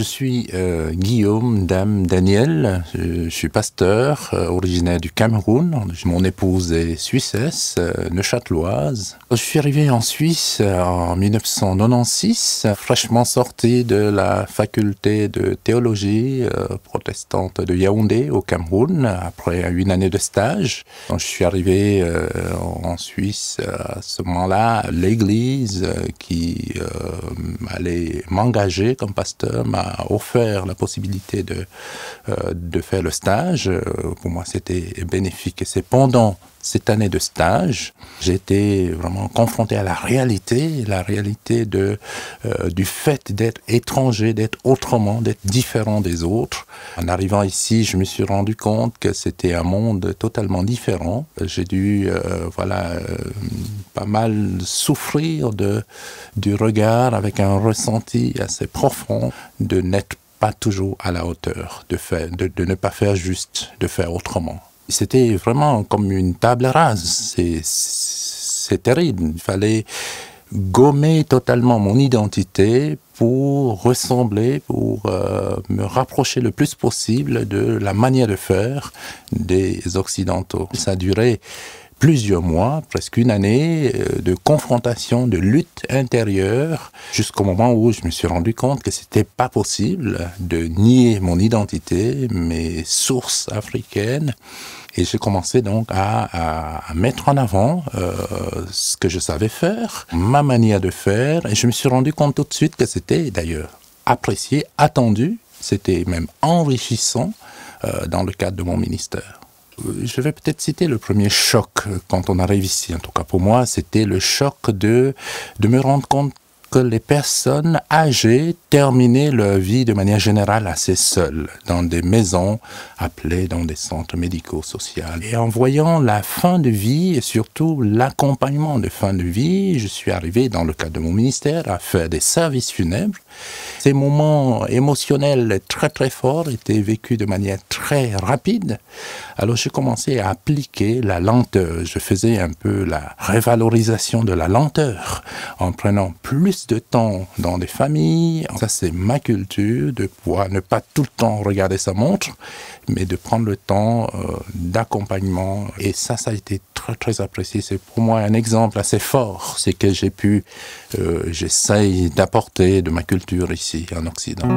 suis Guillaume Dame Daniel, je suis pasteur originaire du Cameroun. Mon épouse est suissesse, neuchâteloise. Je suis arrivé en Suisse en 1996, fraîchement sorti de la faculté de théologie protestante de Yaoundé au Cameroun, après une année de stage. Quand je suis arrivé en Suisse, à ce moment-là, l'église qui allait m'engager comme pasteur m'a offert la possibilité de faire le stage. Pour moi, c'était bénéfique. Et c'est pendant cette année de stage, j'ai été vraiment confronté à la réalité du fait d'être étranger, d'être autrement, d'être différent des autres. En arrivant ici, je me suis rendu compte que c'était un monde totalement différent. J'ai dû, pas mal souffrir du regard avec un ressenti assez profond de n'être pas toujours à la hauteur, de ne pas faire juste, de faire autrement. C'était vraiment comme une table rase, c'est terrible. Il fallait gommer totalement mon identité pour ressembler, pour me rapprocher le plus possible de la manière de faire des Occidentaux. Ça a duré plusieurs mois, presque une année, de confrontation, de lutte intérieure, jusqu'au moment où je me suis rendu compte que c'était pas possible de nier mon identité, mes sources africaines. Et j'ai commencé donc à mettre en avant ce que je savais faire, ma manière de faire, et je me suis rendu compte tout de suite que c'était d'ailleurs apprécié, attendu, c'était même enrichissant dans le cadre de mon ministère. Je vais peut-être citer le premier choc quand on arrive ici. En tout cas, pour moi, c'était le choc de me rendre compte que les personnes âgées terminaient leur vie de manière générale assez seules, dans des maisons appelées dans des centres médico-sociaux. Et en voyant la fin de vie et surtout l'accompagnement de fin de vie, je suis arrivé dans le cadre de mon ministère à faire des services funèbres. Ces moments émotionnels très très forts étaient vécus de manière très rapide. Alors j'ai commencé à appliquer la lenteur. Je faisais un peu la révalorisation de la lenteur en prenant plus de temps dans des familles. Ça, c'est ma culture, de pouvoir ne pas tout le temps regarder sa montre, mais de prendre le temps d'accompagnement. Et ça a été très, très apprécié. C'est pour moi un exemple assez fort. C'est que j'essaye d'apporter de ma culture ici, en Occident.